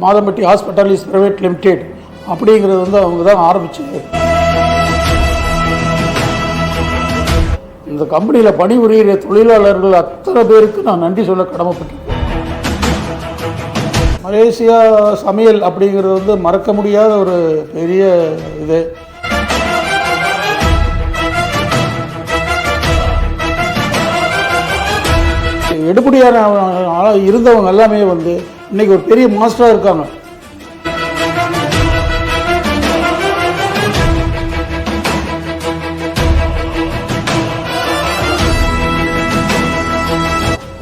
Madhampatti ஹாஸ்பிட்டலிஸ் private limited அப்படிங்கிறது வந்து அவங்க தான் ஆரம்பிச்சது. இந்த கம்பெனியில் பணிபுரிகிற தொழிலாளர்கள் அத்தனை பேருக்கு நான் நன்றி சொல்ல கடமைப்பட்டிருக்கேன். மலேசியா சமையல் அப்படிங்கிறது வந்து மறக்க முடியாத ஒரு பெரிய இது. எடுபடியான இருந்தவங்க எல்லாமே வந்து இன்னைக்கு ஒரு பெரிய மாஸ்டராக இருக்காங்க.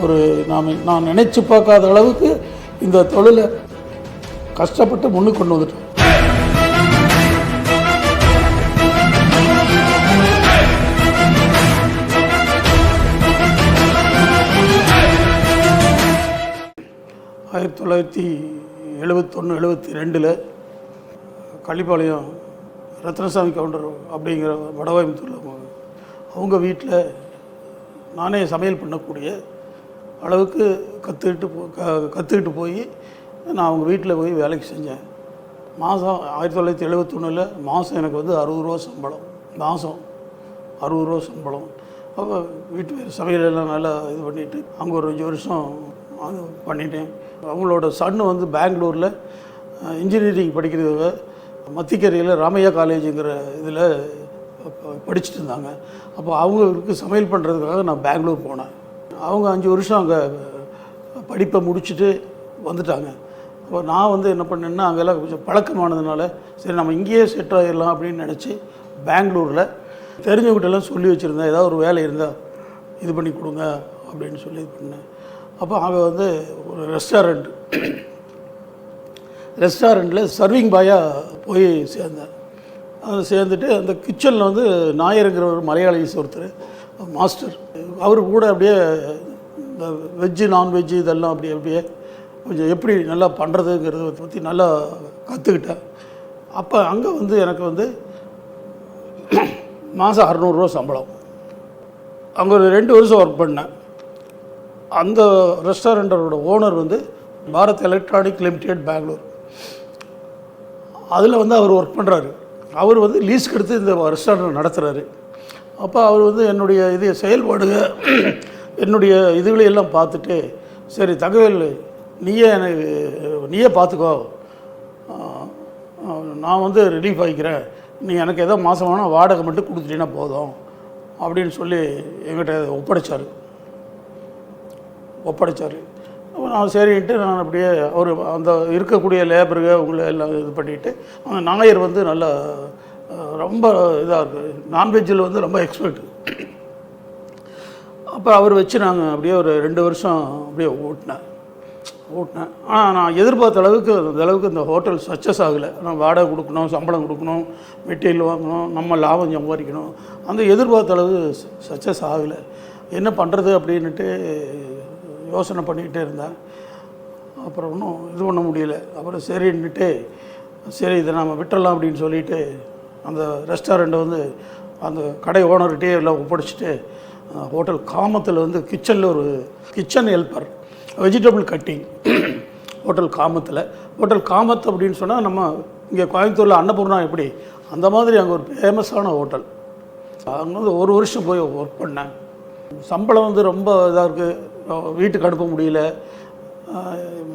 ஒரு நான் நினைச்சு பார்க்காத அளவுக்கு இந்த தொழிலை கஷ்டப்பட்டு முன்னுக்கு கொண்டு வந்துட்டோம். ஆயிரத்தி 1971-72 கள்ளிப்பாளையம் ரத்னசாமி கவுண்டர் அப்படிங்கிற வடவாயம்புத்தூரில் அவங்க வீட்டில் நானே சமையல் பண்ணக்கூடிய அளவுக்கு கற்றுக்கிட்டு போய் நான் அவங்க வீட்டில் போய் வேலைக்கு செஞ்சேன். மாதம் 1971 மாதம் எனக்கு வந்து 60 ரூபா சம்பளம். மாதம் 60 ரூபா சம்பளம். அப்போ வீட்டு சமையலெல்லாம் நல்லா இது பண்ணிவிட்டு அங்கே ஒரு 5 வருஷம் அது பண்ணிட்டேன். அவங்களோட சன்னு வந்து பெங்களூரில் இன்ஜினியரிங் படிக்கிறதுக்கு மத்திக்கரையில் ராமையா காலேஜுங்கிற இதில் படிச்சுட்டு இருந்தாங்க. அப்போ அவங்களுக்கு சமையல் பண்ணுறதுக்காக நான் பெங்களூர் போனேன். அவங்க 5 வருஷம் அங்கே படிப்பை முடிச்சுட்டு வந்துட்டாங்க. அப்போ நான் வந்து என்ன பண்ணேன்னா அங்கெல்லாம் கொஞ்சம் பழக்கமானதுனால சரி நம்ம இங்கேயே செட் ஆகிடலாம் அப்படின்னு நினச்சி பெங்களூரில் தெரிஞ்சவங்கிட்டெல்லாம் சொல்லி வச்சுருந்தேன், ஏதாவது ஒரு வேலை இருந்தால் இது பண்ணி கொடுங்க அப்படின்னு சொல்லி இது பண்ணேன். அப்போ அங்கே வந்து ஒரு ரெஸ்டாரண்ட்டில் சர்விங் பாயாக போய் சேர்ந்தேன். அது சேர்ந்துட்டு அந்த கிச்சனில் வந்து நாயருங்கிற ஒரு மலையாளி ஒருத்தர் மாஸ்டர், அவரு கூட அப்படியே இந்த வெஜ்ஜு நான்வெஜ்ஜு இதெல்லாம் அப்படியே கொஞ்சம் எப்படி நல்லா பண்ணுறதுங்கிறத பற்றி நல்லா கற்றுக்கிட்டேன். அப்போ அங்கே வந்து எனக்கு வந்து மாதம் 600 ரூபா சம்பளம். அங்கே ஒரு 2 வருஷம் ஒர்க் பண்ணேன். அந்த ரெஸ்டாரண்ட்டோட ஓனர் வந்து பாரத் எலக்ட்ரானிக் லிமிடெட் பெங்களூர், அதில் வந்து அவர் ஒர்க் பண்ணுறாரு. அவர் வந்து லீஸ்க்கு எடுத்து இந்த ரெஸ்டாரண்ட் நடத்துகிறாரு. அப்போ அவர் வந்து என்னுடைய இது செயல்பாடுக என்னுடைய இதுகளையெல்லாம் பார்த்துட்டு சரி தகவல் நீயே பார்த்துக்கோ, நான் வந்து ரிலீஃப் ஆகிக்கிறேன், நீ எனக்கு ஏதோ மாதமான வாடகை மட்டும் கொடுத்துட்டீங்கன்னா போதும் அப்படின்னு சொல்லி என்கிட்ட ஒப்படைச்சார். நான் சரின்ட்டு நான் அப்படியே அவர் அந்த இருக்கக்கூடிய லேபருங்க அவங்கள எல்லாம் இது பண்ணிவிட்டு அந்த நாயர் வந்து நல்லா ரொம்ப இதாக இருக்குது, நான்வெஜ்ஜில் வந்து ரொம்ப எக்ஸ்பர்ட். அப்போ அவர் வச்சு நாங்கள் அப்படியே ஒரு 2 வருஷம் அப்படியே ஓட்டினேன். ஆனால் நான் எதிர்பார்த்த அளவுக்கு இந்த ஹோட்டல் சக்ஸஸ் ஆகலை. நான் வாடகை கொடுக்கணும், சம்பளம் கொடுக்கணும், மெட்டீரியல் வாங்கணும், நம்ம லாபம் சம்பாதிக்கணும், அந்த எதிர்பார்த்த அளவு சக்ஸஸ் ஆகலை. என்ன பண்ணுறது அப்படின்ட்டு யோசனை பண்ணிக்கிட்டே இருந்தேன். அப்புறம் ஒன்றும் இது பண்ண முடியல. அப்புறம் சரின்னுட்டு சரி இதை நம்ம விட்டுறலாம் அப்படின்னு சொல்லிவிட்டு அந்த ரெஸ்டாரண்ட்டை வந்து அந்த கடை ஓனர்கிட்டே எல்லாம் ஒப்படைச்சிட்டு ஹோட்டல் காமத்தில் வந்து கிச்சனில் ஒரு kitchen helper vegetable cutting hotel Kamath அப்படின்னு சொன்னால் நம்ம இங்கே கோயம்புத்தூரில் அன்னபூர்ணா எப்படி அந்த மாதிரி அங்கே ஒரு ஃபேமஸான ஹோட்டல். அங்கே வந்து 1 வருஷம் போய் ஒர்க் பண்ணேன். சம்பளம் வந்து ரொம்ப இதாக இருக்குது, வீட்டுக்கு அனுப்ப முடியல,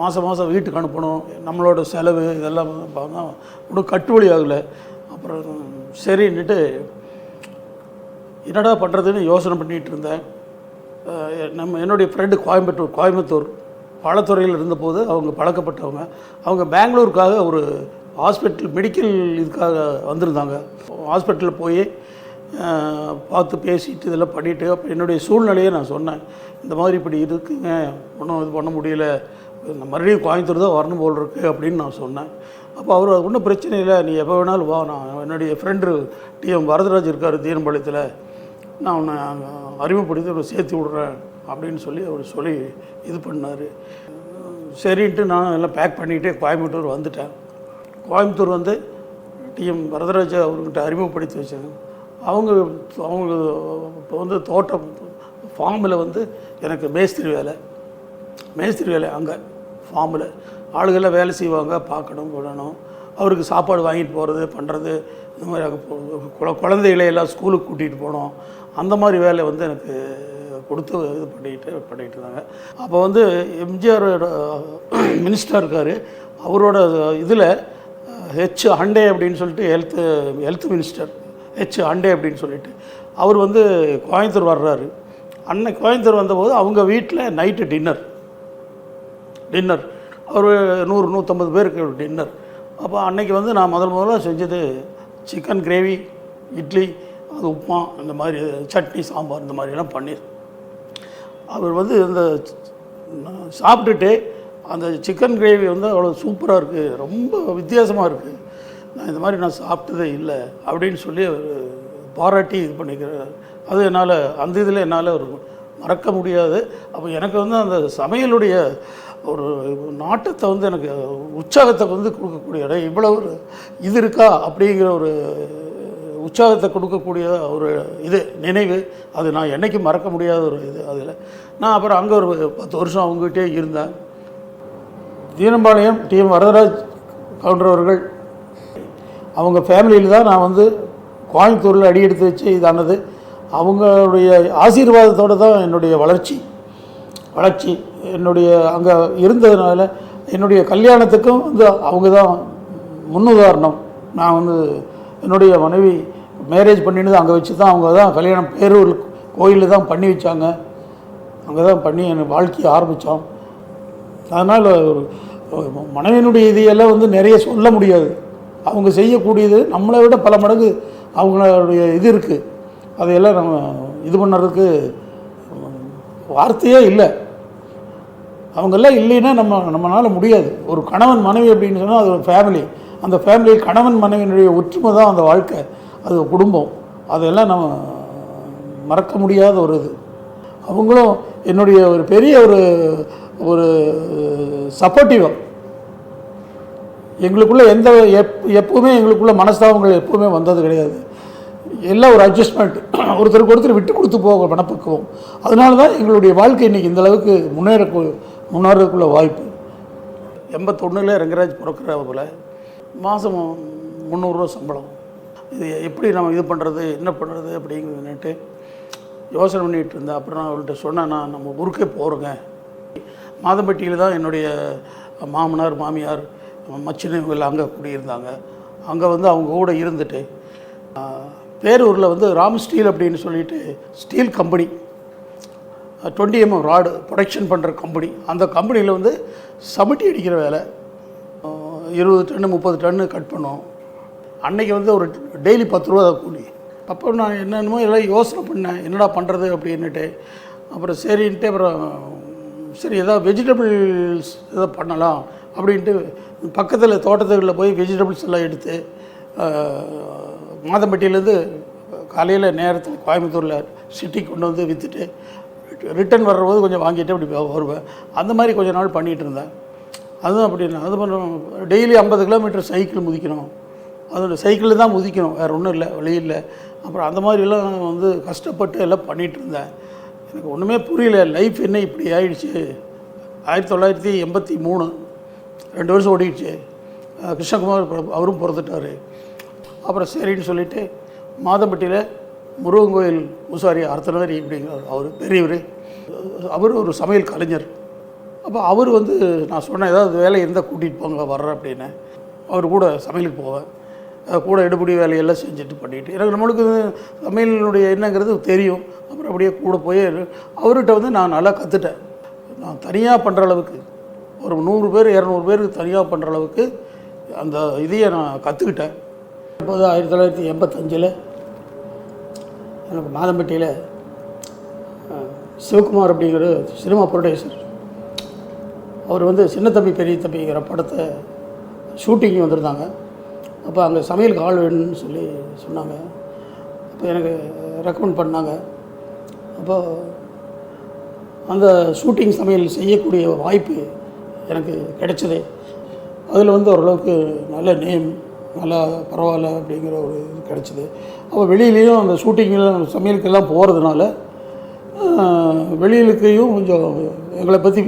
மாதம் வீட்டுக்கு அனுப்பணும், நம்மளோட செலவு இதெல்லாம் பார்த்தா ஒன்றும் கட்டுப்படி ஆகலை. அப்புறம் சரின்னுட்டு என்னடா பண்ணுறதுன்னு யோசனை பண்ணிகிட்டு இருந்தேன். என்னுடைய ஃப்ரெண்டு கோயம்புத்தூர் பழத்துறையில் இருந்தபோது அவங்க பழக்கப்பட்டவங்க, அவங்க பெங்களூருக்காக ஒரு ஹாஸ்பிட்டல் மெடிக்கல் இதுக்காக வந்திருந்தாங்க. ஹாஸ்பிட்டலில் போய் பார்த்து பேசிட்டு இதெல்லாம் பண்ணிவிட்டு அப்போ என்னுடைய சூழ்நிலையை நான் சொன்னேன், இந்த மாதிரி இப்படி இருக்குங்க, ஒன்றும் இது பண்ண முடியல, மறுபடியும் கோயம்புத்தூர் தான் வரணும் போல் இருக்குது அப்படின்னு நான் சொன்னேன். அப்போ அவர் ஒன்றும் பிரச்சனை இல்லை, நீ எப்போ வேணாலும் வா, நான் என்னுடைய ஃப்ரெண்டு டிஎம் வரதராஜ் இருக்கார் தீனம்பாளையத்தில், நான் உன்னை அறிமுகப்படுத்தி அவரை சேர்த்து விட்றேன் அப்படின்னு சொல்லி அவர் இது பண்ணார். சரின்ட்டு நான் எல்லாம் பேக் பண்ணிக்கிட்டே கோயம்புத்தூர் வந்துட்டேன். கோயம்புத்தூர் வந்து டிஎம் வரதராஜ் அவர்கிட்ட அறிமுகப்படுத்தி வச்சாங்க. அவங்க இப்போ வந்து தோட்டம் ஃபார்மில் வந்து எனக்கு மேஸ்திரி வேலை அங்கே ஃபார்மில் ஆளுகள்லாம் வேலை செய்வாங்க, பார்க்கணும் விடணும், அவருக்கு சாப்பாடு வாங்கிட்டு போகிறது பண்ணுறது, இந்த மாதிரி குழந்தைகளை எல்லாம் ஸ்கூலுக்கு கூட்டிகிட்டு போனோம். அந்த மாதிரி வேலை வந்து எனக்கு கொடுத்து இது பண்ணிகிட்டு இருந்தாங்க. அப்போ வந்து எம்ஜிஆரோட மினிஸ்டர் இருக்கார், அவரோட இதில் ஹெச் ஹண்டே அப்படின்னு சொல்லிட்டு ஹெல்த் மினிஸ்டர் ஹெச் ஹண்டே அப்படின்னு சொல்லிட்டு அவர் வந்து கோயம்புத்தூர் வர்றாரு. அன்னைக்கு கோயம்புத்தூர் வந்தபோது அவங்க வீட்டில் நைட்டு டின்னர் ஒரு 100-150 பேருக்கு டின்னர். அப்போ அன்னைக்கு வந்து நான் முதல்ல செஞ்சது சிக்கன் கிரேவி, இட்லி, அது உப்புமா, இந்த மாதிரி சட்னி, சாம்பார், இந்த மாதிரிலாம் பண்ணி அவர் வந்து இந்த சாப்பிட்டுட்டு அந்த சிக்கன் கிரேவி வந்து அவ்வளோ சூப்பராக இருக்குது, ரொம்ப வித்தியாசமாக இருக்குது, நான் இந்த மாதிரி நான் சாப்பிட்டதே இல்லை அப்படின்னு சொல்லி அவர் பாராட்டி இது பண்ணிக்கிறார். அது என்னால் அந்த இதில் என்னால் ஒரு மறக்க முடியாது. அப்போ எனக்கு வந்து அந்த சமையலுடைய ஒரு நாட்டத்தை வந்து எனக்கு உற்சாகத்தை வந்து கொடுக்கக்கூடிய இடம், இவ்வளோ ஒரு இது இருக்கா அப்படிங்கிற ஒரு உற்சாகத்தை கொடுக்கக்கூடிய ஒரு இது நினைவு, அது நான் என்றைக்கும் மறக்க முடியாத ஒரு இது. அதில் நான் அப்புறம் அங்கே ஒரு 10 வருஷம் அவங்ககிட்டே இருந்தேன். தீனம்பாளையம் டிஎம் வரதராஜ் கவுண்டர் அவர்கள் அவங்க ஃபேமிலியில் தான் நான் வந்து கோயம்புத்தூரில் அடி எடுத்து வச்சு இதானது. அவங்களுடைய ஆசீர்வாதத்தோடு தான் என்னுடைய வளர்ச்சி என்னுடைய அங்கே இருந்ததுனால என்னுடைய கல்யாணத்துக்கும் வந்து அவங்க தான் முன்னுதாரணம். நான் வந்து என்னுடைய மனைவி மேரேஜ் பண்ணினது அங்கே வச்சு தான், அவங்க தான் கல்யாணம் பேரூர் கோயிலில் தான் பண்ணி வச்சாங்க, அங்கே தான் பண்ணி எனக்கு வாழ்க்கையை ஆரம்பித்தோம். அதனால் ஒரு மனைவியினுடைய இதையெல்லாம் வந்து நிறைய சொல்ல முடியாது. அவங்க செய்யக்கூடியது நம்மளை விட பல மடங்கு அவங்களுடைய இது இருக்குது. அதையெல்லாம் நம்ம இது பண்ணுறதுக்கு வார்த்தையே இல்லை. அவங்கெல்லாம் இல்லைன்னா நம்மளால் முடியாது. ஒரு கணவன் மனைவி அப்படின்னு சொன்னால் அது ஒரு ஃபேமிலி. அந்த ஃபேமிலியில் கணவன் மனைவியினுடைய ஒற்றுமை தான் அந்த வாழ்க்கை, அது குடும்பம். அதெல்லாம் நம்ம மறக்க முடியாத ஒரு இது. அவங்களும் என்னுடைய ஒரு பெரிய ஒரு சப்போர்ட்டிவாக, எங்களுக்குள்ளே எப்பவுமே எங்களுக்குள்ள மனஸ்தாபங்கள் எப்பவுமே வந்தது கிடையாது. எல்லாம் ஒரு அட்ஜஸ்ட்மெண்ட், ஒருத்தருக்கு ஒருத்தர் விட்டு கொடுத்து போக மனப்பக்குவம். அதனால தான் எங்களுடைய வாழ்க்கை இன்றைக்கி இந்த அளவுக்கு முன்னேறதுக்குள்ள வாய்ப்பு. 81 ரங்கராஜ் பிறக்கிற போல் மாதம் 300 ரூபா சம்பளம். இது எப்படி நம்ம இது பண்ணுறது, என்ன பண்ணுறது அப்படிங்கிறதுன்னுட்டு யோசனை பண்ணிகிட்டு இருந்தேன். அப்புறம் நான் அவள்கிட்ட சொன்னேன், நான் நம்ம ஊருக்கே போகிறோங்க. மாதம்பட்டியில் தான் என்னுடைய மாமனார் மாமியார் மச்சினை இவங்க அங்கே குடியிருந்தாங்க. அங்கே வந்து அவங்க கூட இருந்துட்டு பேரூரில் வந்து ராம் ஸ்டீல் அப்படின்னு சொல்லிட்டு steel company, 20 mm rod production பண்ணுற கம்பெனி. அந்த கம்பெனியில் வந்து சமட்டி அடிக்கிற வேலை, 20 டன்னு 30 டன்னு கட் பண்ணோம். அன்றைக்கி வந்து ஒரு டெய்லி 10 ரூபா கூலி. அப்போ நான் என்னென்னமோ எல்லாம் யோசனை பண்ணேன், என்னடா பண்ணுறது அப்படின்னுட்டு. அப்புறம் சரின்ட்டு அப்புறம் சரி ஏதாவது வெஜிடபிள்ஸ் எதாவது பண்ணலாம் அப்படின்ட்டு பக்கத்தில் தோட்டத்துகளில் போய் வெஜிடபிள்ஸ் எல்லாம் எடுத்து மாதம்பட்டியிலேருந்து காலையில் நேரத்தில் கோயம்புத்தூரில் சிட்டிக்கு கொண்டு வந்து விற்றுட்டு ரிட்டன் வர்றபோது கொஞ்சம் வாங்கிட்டு அப்படி வருவேன். அந்த மாதிரி கொஞ்ச நாள் பண்ணிகிட்டு இருந்தேன். அதுவும் அப்படின்னா அது பண்ணுறோம். டெய்லி 50 கிலோமீட்டர் சைக்கிள் முதிக்கணும், அதோட சைக்கிளில் தான் முதிக்கணும், வேறு ஒன்றும் இல்லை, வழி இல்லை. அப்புறம் அந்த மாதிரிலாம் வந்து கஷ்டப்பட்டு எல்லாம் பண்ணிகிட்டு இருந்தேன். எனக்கு ஒன்றுமே புரியல, லைஃப் என்ன இப்படி ஆயிடுச்சு. 1983 2 வருஷம் ஓடிடுச்சு. கிருஷ்ணகுமார் அவரும் பிறந்துட்டார். அப்புறம் சரின்னு சொல்லிவிட்டு மாதம்பட்டியில் முருகன் கோயில் பூசாரி அர்த்தநாரி அப்படிங்கிறார், அவர் பெரியவர், அவர் ஒரு சமையல் கலைஞர். அப்போ அவர் வந்து நான் சொன்னேன் ஏதாவது வேலை இருந்தால் கூட்டிகிட்டு போங்க வர்றேன் அப்படின்னு. அவர் கூட சமையலுக்கு போவேன், கூட எடுபடி வேலையெல்லாம் செஞ்சுட்டு பண்ணிவிட்டு எனக்கு நம்மளுக்கு சமையலினுடைய என்னங்கிறது தெரியும். அப்புறம் அப்படியே கூட போய் அவர்கிட்ட வந்து நான் நல்லா கற்றுட்டேன். நான் தனியாக பண்ணுற அளவுக்கு ஒரு 100 பேர் 200 பேருக்கு தனியாக பண்ணுற அளவுக்கு அந்த இதையை நான் கற்றுக்கிட்டேன். இப்போது 1985 எனக்கு மாதம்பட்டியில் சிவகுமார் அப்படிங்கிற சினிமா ப்ரொடியூசர், அவர் வந்து சின்ன தம்பி பெரிய தம்பிங்கிற படத்தை ஷூட்டிங்கு வந்திருந்தாங்க. அப்போ அங்கே சமையலுக்கு ஆள் வேணும்னு சொல்லி சொன்னாங்க. அப்போ எனக்கு ரெக்கமெண்ட் பண்ணாங்க. அப்போ அந்த ஷூட்டிங் சமையல் செய்யக்கூடிய வாய்ப்பு எனக்கு கிடைச்சது. அதில் வந்து ஓரளவுக்கு நல்ல நேம், நல்லா பரவாயில்ல அப்படிங்கிற ஒரு இது கிடச்சிது. அப்போ வெளியிலையும் அந்த ஷூட்டிங்கில் சமையலுக்கெல்லாம் போகிறதுனால வெளியிலுக்கையும் கொஞ்சம் எங்களை பற்றி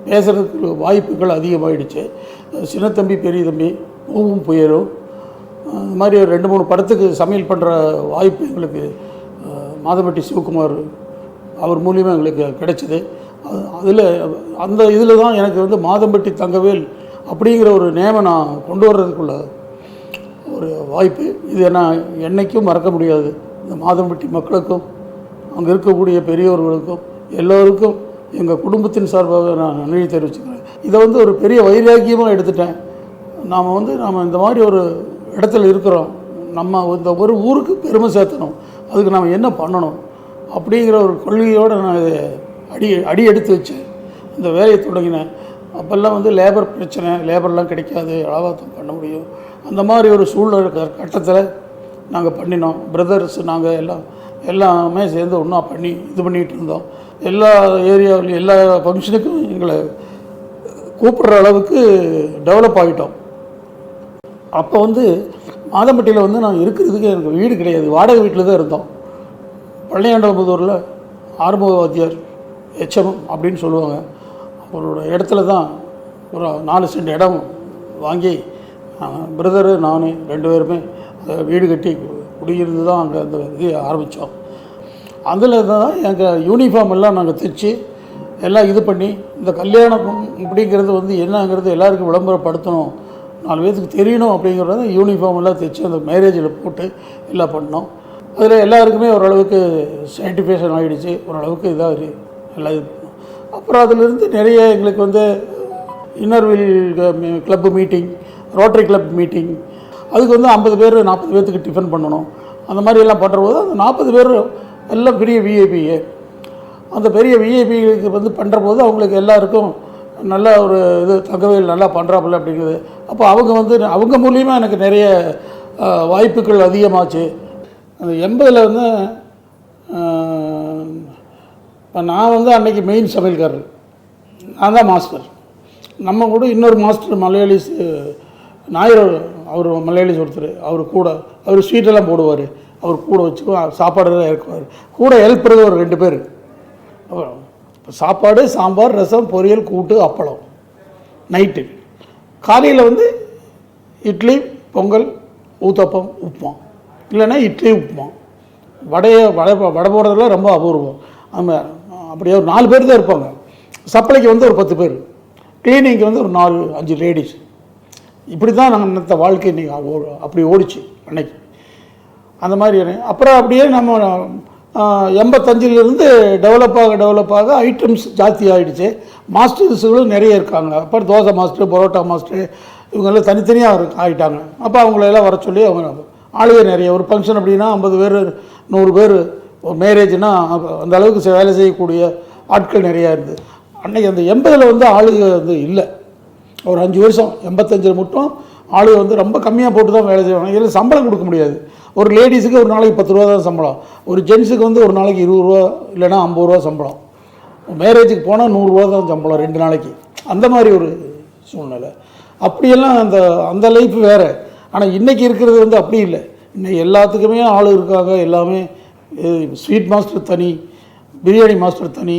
பேசுகிறதுக்கு வாய்ப்புகள் அதிகமாகிடுச்சு. சின்னத்தம்பி பெரிய தம்பி பூவும் புயலும் இந்த மாதிரி ஒரு 2-3 படத்துக்கு சமையல் பண்ணுற வாய்ப்பு எங்களுக்கு மாதம்பட்டி சிவகுமார் அவர் மூலியமாக எங்களுக்கு கிடைச்சிது. அதில் அந்த இதில் தான் எனக்கு வந்து மாதம்பட்டி தங்கவேல் அப்படிங்கிற ஒரு நேமை நான் கொண்டு வர்றதுக்குள்ள ஒரு வாய்ப்பு. இது நான் என்றைக்கும் மறக்க முடியாது. இந்த மாதம்பட்டி மக்களுக்கும் அங்கே இருக்கக்கூடிய பெரியவர்களுக்கும் எல்லோருக்கும் எங்கள் குடும்பத்தின் சார்பாக நான் நன்றி தெரிவிச்சுக்கிறேன். இதை வந்து ஒரு பெரிய வைராக்கியமாக எடுத்துட்டேன். நாம் இந்த மாதிரி ஒரு இடத்துல இருக்கிறோம், நம்ம இந்த ஒரு ஊருக்கு பெருமை சேர்த்தணும், அதுக்கு நாம் என்ன பண்ணணும் அப்படிங்கிற ஒரு கொள்கையோடு நான் இதை அடி எடுத்து வச்சேன். இந்த வேலையை தொடங்கினேன். அப்போல்லாம் வந்து லேபர் பிரச்சனை, லேபர்லாம் கிடைக்காது, அளவாக பண்ண முடியும். அந்த மாதிரி ஒரு சூழ்நிலை கட்டத்தில் நாங்கள் பண்ணினோம். பிரதர்ஸ் நாங்கள் எல்லாமே சேர்ந்து ஒன்றா பண்ணி இது பண்ணிகிட்டு இருந்தோம். எல்லா ஏரியாவிலையும் எல்லா ஃபங்க்ஷனுக்கும் எங்களை கூப்பிடுற அளவுக்கு டெவலப் ஆகிட்டோம். அப்போ வந்து மாதம்பட்டியில் வந்து நான் இருக்கிறதுக்கு எனக்கு வீடு கிடையாது, வாடகை வீட்டில் தான் இருந்தோம். பழனியாண்டவபுதூரில் ஆறுமுக வாத்தியார் HM அப்படின்னு சொல்லுவாங்க, அவரோட இடத்துல தான் ஒரு 4 சென்ட் இடம் வாங்கி பிரதரு நான் 2 பேருமே வீடு கட்டி குடியிருந்து தான் அங்கே அந்த இது ஆரம்பித்தோம். அதில் தான் எங்கள் யூனிஃபார்ம் எல்லாம் நாங்கள் தைச்சி எல்லாம் இது பண்ணி இந்த கல்யாணம் இப்படிங்கிறது வந்து என்னங்கிறது எல்லாருக்கும் விளம்பரப்படுத்தணும், 4 பேருக்கு தெரியணும் அப்படிங்கிறத யூனிஃபார்ம் எல்லாம் தைச்சி அந்த மேரேஜில் போட்டு எல்லாம் பண்ணோம். அதில் எல்லாருக்குமே ஓரளவுக்கு சயின்டிஃபிகேஷன் ஆகிடுச்சு, ஓரளவுக்கு இதாக எல்லாம் இது பண்ணோம். அப்புறம் அதிலிருந்து நிறைய எங்களுக்கு வந்து இன்னர்வில் club meeting, rotary club meeting, அதுக்கு வந்து 50 பேர் 40 பேர்த்துக்கு டிஃபன் பண்ணணும். அந்த மாதிரி எல்லாம் பண்ணுறபோது அந்த 40 பேர் எல்லாம் பெரிய விஐபி. அந்த பெரிய விஐபிக்கு வந்து பண்ணுறபோது அவங்களுக்கு எல்லாருக்கும் நல்ல ஒரு இது தங்கவேல் நல்லா பண்ணுறாப்புல அப்படிங்கிறது. அப்போ அவங்க மூலியமாக எனக்கு நிறைய வாய்ப்புகள் அதிகமாச்சு. அந்த 80ல் வந்து இப்போ நான் வந்து அன்றைக்கி மெயின் சமையல்காரர், நான் தான் மாஸ்டர். நம்ம கூட இன்னொரு மாஸ்டர் மலையாளிஸ் ஞாயிறு, அவர் மலையாளிஸ் ஒருத்தர், அவர் ஸ்வீட்டெல்லாம் போடுவார், அவர் கூட வச்சு சாப்பாடுலாம் இறக்குவார். கூட ஹெல்ப்புறது ஒரு 2 பேர். சாப்பாடு, சாம்பார், ரசம், பொரியல், கூட்டு, அப்பளம். நைட்டு காலையில் வந்து இட்லி, பொங்கல், ஊத்தப்பம், உப்புமா, இல்லைன்னா இட்லி உப்புமா. வடை போடுறதுலாம் ரொம்ப அபூர்வம். அப்படியே ஒரு 4 பேர் தான் இருப்பாங்க. சப்ளைக்கு வந்து ஒரு 10 பேர், கிளீனிங்க்கு வந்து ஒரு 4-5 லேடிஸ். இப்படி தான் நாங்கள் இந்த வாழ்க்கை இன்றைக்கி அப்படி ஓடிச்சு அன்னைக்கு. அந்த மாதிரி அப்புறம் அப்படியே நம்ம 85லேருந்து டெவலப் ஆக ஐட்டம்ஸ் ஜாஸ்தி ஆகிடுச்சு. மாஸ்டர்ஸுகளும் நிறைய இருக்காங்க. அப்புறம் தோசை மாஸ்டர், பரோட்டா மாஸ்டர், இவங்கெல்லாம் தனித்தனியாக ஆகிட்டாங்க. அப்போ அவங்களெல்லாம் வர சொல்லி அவங்க ஆளுகை நிறைய, ஒரு ஃபங்க்ஷன் அப்படின்னா 50 பேர் 100 பேர், ஒரு மேரேஜ்னால் அந்த அளவுக்கு வேலை செய்யக்கூடிய ஆட்கள் நிறையா இருந்தது. அன்றைக்கி அந்த 80ல் வந்து ஆளுகை வந்து இல்லை. ஒரு 5 வருஷம் 85 மட்டும் ஆளுகை வந்து ரொம்ப கம்மியாக போட்டு தான் வேலை செய்வாங்க. இதில் சம்பளம் கொடுக்க முடியாது. ஒரு லேடிஸுக்கு ஒரு நாளைக்கு 10 ரூபா தான் சம்பளம், ஒரு ஜென்ஸுக்கு வந்து ஒரு நாளைக்கு 20 ரூபா இல்லைனா 50 ரூபா சம்பளம். மேரேஜுக்கு போனால் 100 ரூபா தான் சம்பளம் 2 நாளைக்கு. அந்த மாதிரி ஒரு சூழ்நிலை. அப்படியெல்லாம் அந்த லைஃப் வேறு. ஆனால் இன்றைக்கி இருக்கிறது வந்து அப்படி இல்லை. இன்றைக்கி எல்லாத்துக்குமே ஆள் இருக்காங்க. எல்லாமே ஸ்வீட் மாஸ்டர் தனி, பிரியாணி மாஸ்டர் தனி,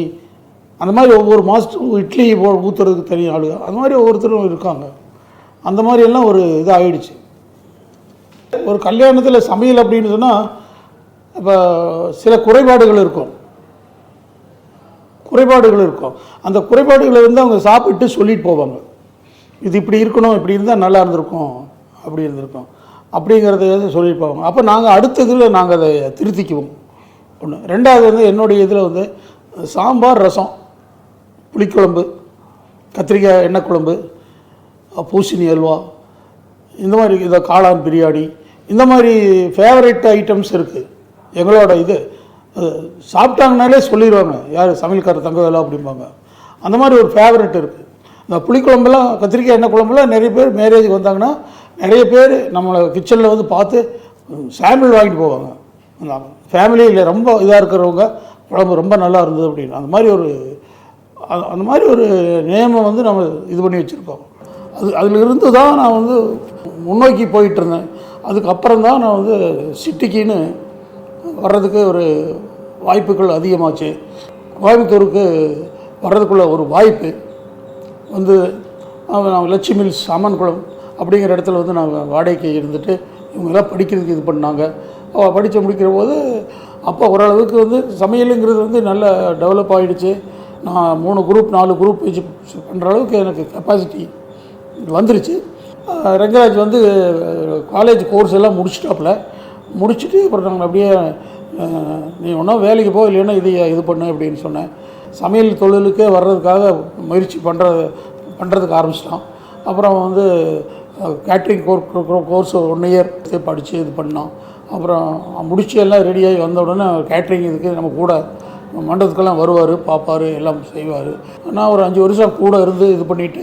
அந்த மாதிரி ஒவ்வொரு மாஸ்டரும் இட்லி ஊற்றுறதுக்கு தனி ஆளு, அந்த மாதிரி ஒவ்வொருத்தரும் இருக்காங்க. அந்த மாதிரி எல்லாம் ஒரு இது ஆகிடுச்சு. ஒரு கல்யாணத்தில் சமையல் அப்படின்னு சொன்னால் இப்போ சில குறைபாடுகள் இருக்கும். அந்த குறைபாடுகளை வந்து அவங்க சாப்பிட்டு சொல்லிட்டு போவாங்க. இது இப்படி இருக்கணும், இப்படி இருந்தால் நல்லா இருந்திருக்கும், அப்படி இருந்திருக்கும் அப்படிங்கிறத சொல்லிட்டு போவாங்க. அப்போ நாங்கள் அடுத்ததில் நாங்கள் அதை திருத்திக்குவோம். ஒன்று. 2வது வந்து என்னுடைய இதில் வந்து சாம்பார், ரசம், புளிக்குழம்பு, கத்திரிக்காய் எண்ணெய் குழம்பு, பூசணி அல்வா, இந்த மாதிரி இதை காளான் பிரியாணி, இந்த மாதிரி ஃபேவரட் ஐட்டம்ஸ் இருக்குது எங்களோட. இது சாப்பிட்டாங்கனாலே சொல்லிடுவாங்க யார் சமையல்காரர் தங்கவேலா அப்படிம்பாங்க. அந்த மாதிரி ஒரு ஃபேவரட் இருக்குது. இந்த புளிக்குழம்பெல்லாம், கத்திரிக்காய் எண்ணெய் குழம்புலாம் நிறைய பேர் மேரேஜுக்கு வந்தாங்கன்னா நிறைய பேர் நம்மளை கிச்சனில் வந்து பார்த்து சாம்பிள் வாங்கிட்டு போவாங்க. அந்த ஃபேமிலியில் ரொம்ப இதாக இருக்கிறவங்க குழம்பு ரொம்ப நல்லா இருந்தது அப்படின்னு அந்த மாதிரி ஒரு நேமை வந்து நம்ம இது பண்ணி வச்சுருக்கோம். அதிலிருந்து தான் நான் வந்து முன்னோக்கி போயிட்டுருந்தேன். அதுக்கப்புறம் தான் நான் வந்து சிட்டிக்குன்னு வர்றதுக்கு ஒரு வாய்ப்புகள் அதிகமாச்சு. கோயம்புத்தூருக்கு வர்றதுக்குள்ள ஒரு வாய்ப்பு வந்து நான் லட்சுமி மில்ஸ் சாமான்குளம் அப்படிங்கிற இடத்துல வந்து நாங்கள் வாடகைக்கு இருந்துட்டு இவங்கெல்லாம் படிக்கிறதுக்கு இது பண்ணாங்க. படித்து முடிக்கிற போது அப்போ ஓரளவுக்கு வந்து சமையலுங்கிறது வந்து நல்லா டெவலப் ஆகிடுச்சு. நான் 3 குரூப் 4 குரூப் வச்சு பண்ணுற அளவுக்கு எனக்கு கெப்பாசிட்டி வந்துருச்சு. ரங்கராஜ் வந்து காலேஜ் கோர்ஸ் எல்லாம் முடிச்சுட்டு அப்புறம் நாங்கள் அப்படியே நீ ஒன்றா வேலைக்கு போ, இல்லைன்னா இது பண்ணு அப்படின்னு சொன்னேன். சமையல் தொழிலுக்கே வர்றதுக்காக முயற்சி பண்ணுறதுக்கு ஆரம்பிச்சிட்டான். அப்புறம் வந்து கேட்ரிங் கோர்ஸ் 1 இயர் படித்து இது பண்ணோம். அப்புறம் முடிச்சு எல்லாம் ரெடியாகி வந்த உடனே கேட்ரிங் இதுக்கு நம்ம கூட மண்டபத்துக்கெல்லாம் வருவார், பார்ப்பார், எல்லாம் செய்வார். நான் ஒரு 5 வருஷம் கூட இருந்து இது பண்ணிவிட்டு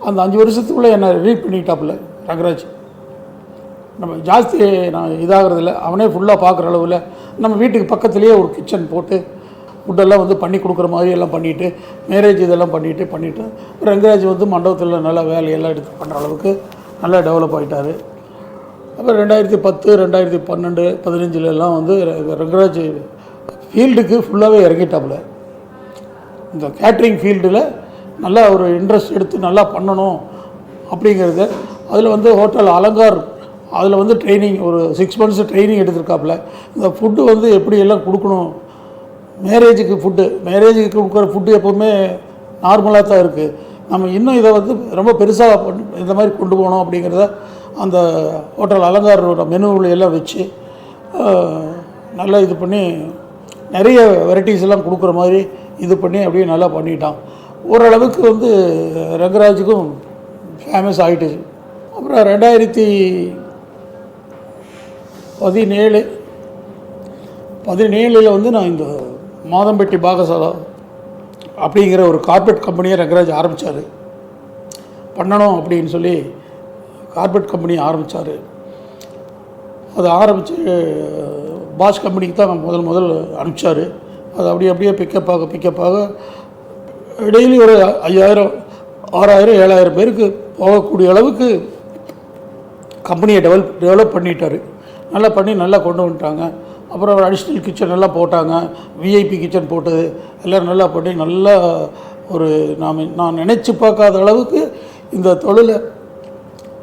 அந்த 5 வருஷத்துக்குள்ளே என்னை ரீட் பண்ணிட்டாப்புல ரங்கராஜ். நம்ம ஜாஸ்தி நான் இதாகிறதில்ல, அவனே ஃபுல்லாக பார்க்குற அளவில் நம்ம வீட்டுக்கு பக்கத்துலேயே ஒரு கிச்சன் போட்டு ஃபுட்டெல்லாம் வந்து பண்ணி கொடுக்குற மாதிரி எல்லாம் பண்ணிவிட்டு மேரேஜ் இதெல்லாம் பண்ணிவிட்டு ரங்கராஜ் வந்து மண்டபத்தில் நல்லா வேலையெல்லாம் எடுத்து பண்ணுற அளவுக்கு நல்லா டெவலப் ஆகிட்டார். அப்புறம் 2010, 2012, 15 வந்து ரங்கராஜ் ஃபீல்டுக்கு ஃபுல்லாகவே இறங்கிட்டாப்புல. இந்த கேட்ரிங் ஃபீல்டில் நல்லா ஒரு இன்ட்ரெஸ்ட் எடுத்து நல்லா பண்ணணும் அப்படிங்கிறது. அதில் வந்து ஹோட்டல் அலங்கார் அதில் வந்து ட்ரைனிங் ஒரு 6 months ட்ரைனிங் எடுத்திருக்காப்புல. இந்த ஃபுட்டு வந்து எப்படி எல்லாம் கொடுக்கணும், மேரேஜுக்கு கொடுக்குற ஃபுட்டு எப்போவுமே நார்மலாக தான் இருக்குது. நம்ம இன்னும் இதை வந்து ரொம்ப பெருசாக இந்த மாதிரி கொண்டு போகணும் அப்படிங்கிறத அந்த ஹோட்டல் அலங்காரோட மெனுவில் எல்லாம் வச்சு நல்லா இது பண்ணி நிறைய வெரைட்டிஸ் எல்லாம் கொடுக்குற மாதிரி இது பண்ணி அப்படியே நல்லா பண்ணிட்டான். ஓரளவுக்கு வந்து ரங்கராஜுக்கும் ஃபேமஸ் ஆகிட்டுச்சு. அப்புறம் 2017 வந்து நான் இந்த மாதம்பட்டி பாகசாலா அப்படிங்கிற ஒரு கார்பரேட் கம்பெனியை ரங்கராஜ் ஆரம்பித்தார். பண்ணணும் அப்படின்னு சொல்லி கார்பரேட் கம்பெனி ஆரம்பித்தார். அதை ஆரம்பித்து பாஷ் கம்பெனிக்கு தான் முதல் அனுப்பிச்சார். அது அப்படியே பிக்கப்பாக டெய்லி ஒரு 5000, 6000, 7000 பேருக்கு போகக்கூடிய அளவுக்கு கம்பெனியை டெவலப் பண்ணிட்டார். நல்லா கொண்டு வந்துட்டாங்க. அப்புறம் ஒரு அடிஷ்னல் கிச்சன் எல்லாம் போட்டாங்க, விஐபி கிச்சன் போட்டது எல்லோரும் நல்லா பண்ணி நல்லா ஒரு நான் நினச்சி பார்க்காத அளவுக்கு இந்த தொழிலை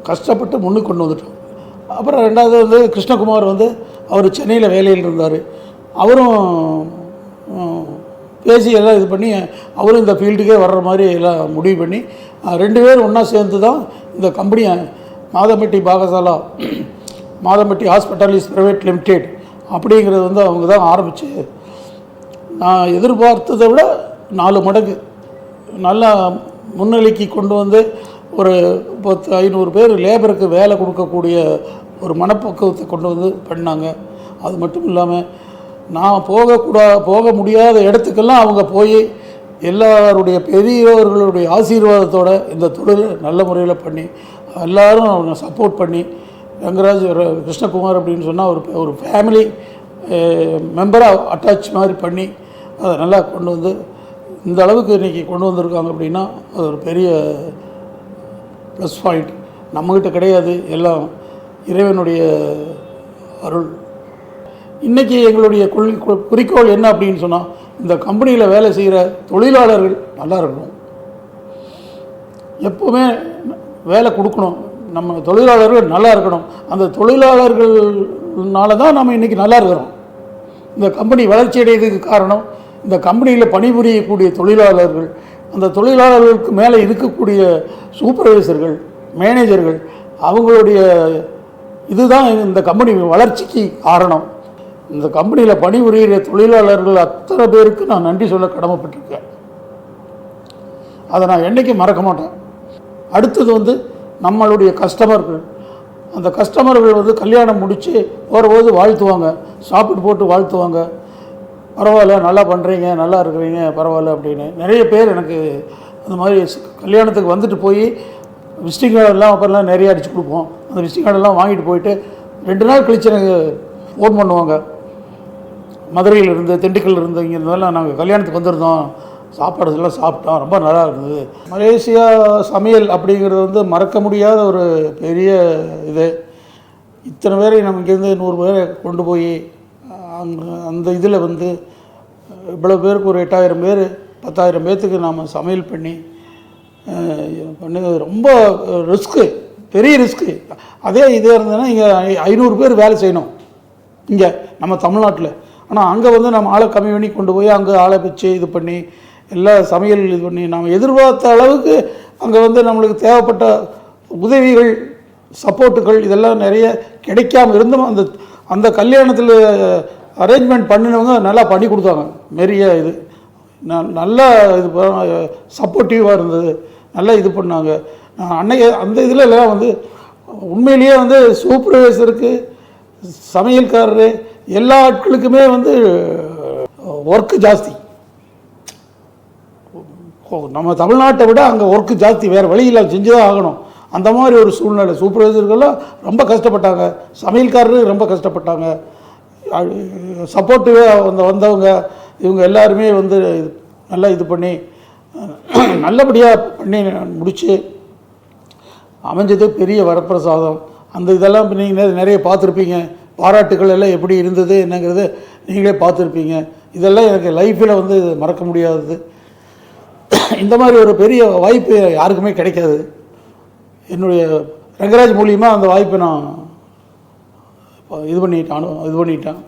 கஷ்டப்பட்டு முன்னுக்கு கொண்டு வந்துட்டோம். அப்புறம் 2வது வந்து கிருஷ்ணகுமார் வந்து அவர் சென்னையில் வேலையில் இருந்தார். அவரும் பேசி எல்லாம் இது பண்ணி அவரும் இந்த ஃபீல்டுக்கே வர்ற மாதிரி எல்லாம் முடிவு பண்ணி 2 பேரும் ஒன்றா சேர்ந்து தான் இந்த கம்பெனியை மாதம்பட்டி பாகசாலா, மாதம்பட்டி ஹாஸ்பிட்டாலிஸ் பிரைவேட் லிமிடெட் அப்படிங்கிறது வந்து அவங்க தான் ஆரம்பித்து நான் எதிர்பார்த்ததை விட 4 மடங்கு நல்லா முன்னிலைக்கு கொண்டு வந்து ஒரு 500 பேர் லேபருக்கு வேலை கொடுக்கக்கூடிய ஒரு மனப்பக்குவத்தை கொண்டு வந்து பண்ணாங்க. அது மட்டும் இல்லாமல் நான் போக முடியாத இடத்துக்கெல்லாம் அவங்க போய் எல்லாருடைய பெரியவர்களுடைய ஆசீர்வாதத்தோடு இந்த தொழிலை நல்ல முறையில் பண்ணி எல்லோரும் அவங்க சப்போர்ட் பண்ணி ரங்கராஜ் கிருஷ்ணகுமார் அப்படின்னு சொன்னால் ஒரு ஃபேமிலி மெம்பராக அட்டாச் மாதிரி பண்ணி அதை நல்லா கொண்டு வந்து இந்த அளவுக்கு இன்றைக்கி கொண்டு வந்திருக்காங்க. அப்படின்னா அது ஒரு பெரிய ப்ளஸ் பாயிண்ட். நம்மக்கிட்ட கிடையாது, எல்லாம் இறைவனுடைய அருள். இன்றைக்கி எங்களுடைய குறிக்கோள் என்ன அப்படின்னு சொன்னால் இந்த கம்பெனியில் வேலை செய்கிற தொழிலாளர்கள் நல்லா இருக்கணும், எப்போவுமே வேலை கொடுக்கணும், நம்ம தொழிலாளர்கள் நல்லா இருக்கணும். அந்த தொழிலாளர்கள்னால தான் நம்ம இன்றைக்கி நல்லா இருக்கிறோம். இந்த கம்பெனி வளர்ச்சி அடைவதற்கு காரணம் இந்த கம்பெனியில் பணிபுரியக்கூடிய தொழிலாளர்கள், அந்த தொழிலாளர்களுக்கு மேலே இருக்கக்கூடிய சூப்பர்வைசர்கள், மேனேஜர்கள், அவங்களுடைய இதுதான் இந்த கம்பெனி வளர்ச்சிக்கு காரணம். இந்த கம்பெனியில் பணிபுரிகிற தொழிலாளர்கள் அத்தனை பேருக்கு நான் நன்றி சொல்ல கடமைப்பட்டிருக்கேன். அதை நான் என்றைக்கும் மறக்க மாட்டேன். அடுத்தது வந்து நம்மளுடைய கஸ்டமர்கள், அந்த கஸ்டமர்கள் வந்து கல்யாணம் முடித்து போகிறபோது வாழ்த்துவாங்க, சாப்பிட்டு போட்டு வாழ்த்துவாங்க, பரவாயில்ல நல்லா பண்ணுறீங்க, நல்லா இருக்கிறீங்க, பரவாயில்ல அப்படின்னு. நிறைய பேர் எனக்கு அந்த மாதிரி கல்யாணத்துக்கு வந்துட்டு போய் விசிட்டிங் கார்டெல்லாம் அப்புறம்லாம் நிறைய அடித்து கொடுப்போம். அந்த விசிட்டிங் கார்டெல்லாம் வாங்கிட்டு போயிட்டு 2 நாள் கழித்து எனக்கு ஃபோன் பண்ணுவாங்க, மதுரையிலிருந்து திண்டுக்கல்லிருந்து இங்கே இருந்ததெல்லாம் நாங்கள் கல்யாணத்துக்கு வந்திருந்தோம், சாப்பாடு எல்லாம் சாப்பிட்டோம், ரொம்ப நல்லா இருந்தது. மலேசியா சமையல் அப்படிங்கிறது வந்து மறக்க முடியாத ஒரு பெரிய இது. இத்தனை பேரை நம்ம இங்கேருந்து 100 பேரை கொண்டு போய் அந்த இதில் வந்து இவ்வளோ பேருக்கு ஒரு 8000 பேர் 10,000 பேர்த்துக்கு நாம் சமையல் பண்ணி பண்ணுங்க. ரொம்ப ரிஸ்க்கு, பெரிய ரிஸ்க்கு. அதே இதே இருந்ததுன்னா இங்கே 500 பேர் வேலை செய்யணும் இங்கே நம்ம தமிழ்நாட்டில். ஆனால் அங்கே வந்து நம்ம ஆளை கம்மி பண்ணி கொண்டு போய் அங்கே ஆளை வச்சு இது பண்ணி எல்லா சமையல் இது பண்ணி நாம் எதிர்பார்த்த அளவுக்கு அங்கே வந்து நம்மளுக்கு தேவைப்பட்ட உதவிகள், சப்போர்ட்டுகள் இதெல்லாம் நிறைய கிடைக்காம இருந்தும் அந்த அந்த கல்யாணத்தில் அரேஞ்ச்மெண்ட் பண்ணினவங்க நல்லா பண்ணி கொடுத்தாங்க. நிறைய இது நல்லா இது சப்போர்ட்டிவாக இருந்தது, நல்லா இது பண்ணாங்க. அன்னைக்கு அந்த இதில் எல்லாம் வந்து உண்மையிலேயே வந்து சூப்பர்வைசருக்கு, சமையல்காரரு எல்லா ஆட்களுக்குமே வந்து ஒர்க்கு ஜாஸ்தி. நம்ம தமிழ்நாட்டை விட அங்கே ஒர்க்கு ஜாஸ்தி, வேறு வழியில் செஞ்சு தான் ஆகணும். அந்த மாதிரி ஒரு சூழ்நிலை. சூப்பர்வைசர்கள்லாம் ரொம்ப கஷ்டப்பட்டாங்க, சமையல்காரரு ரொம்ப கஷ்டப்பட்டாங்க, சப்போர்ட்டிவாக வந்தவங்க இவங்க எல்லாருமே வந்து நல்லா இது பண்ணி நல்லபடியாக பண்ணி முடித்து அமைஞ்சது பெரிய வரப்பிரசாதம். அந்த இதெல்லாம் நீங்கள் நிறைய பார்த்துருப்பீங்க. பாராட்டுகள் எல்லாம் எப்படி இருந்தது என்னங்கிறது நீங்களே பார்த்துருப்பீங்க. இதெல்லாம் எனக்கு லைஃப்பில் வந்து மறக்க முடியாதது. இந்த மாதிரி ஒரு பெரிய வாய்ப்பு யாருக்குமே கிடைக்காது. என்னுடைய ரங்கராஜ் மூலியமாக அந்த வாய்ப்பை நான் இது பண்ணிட்டேன்.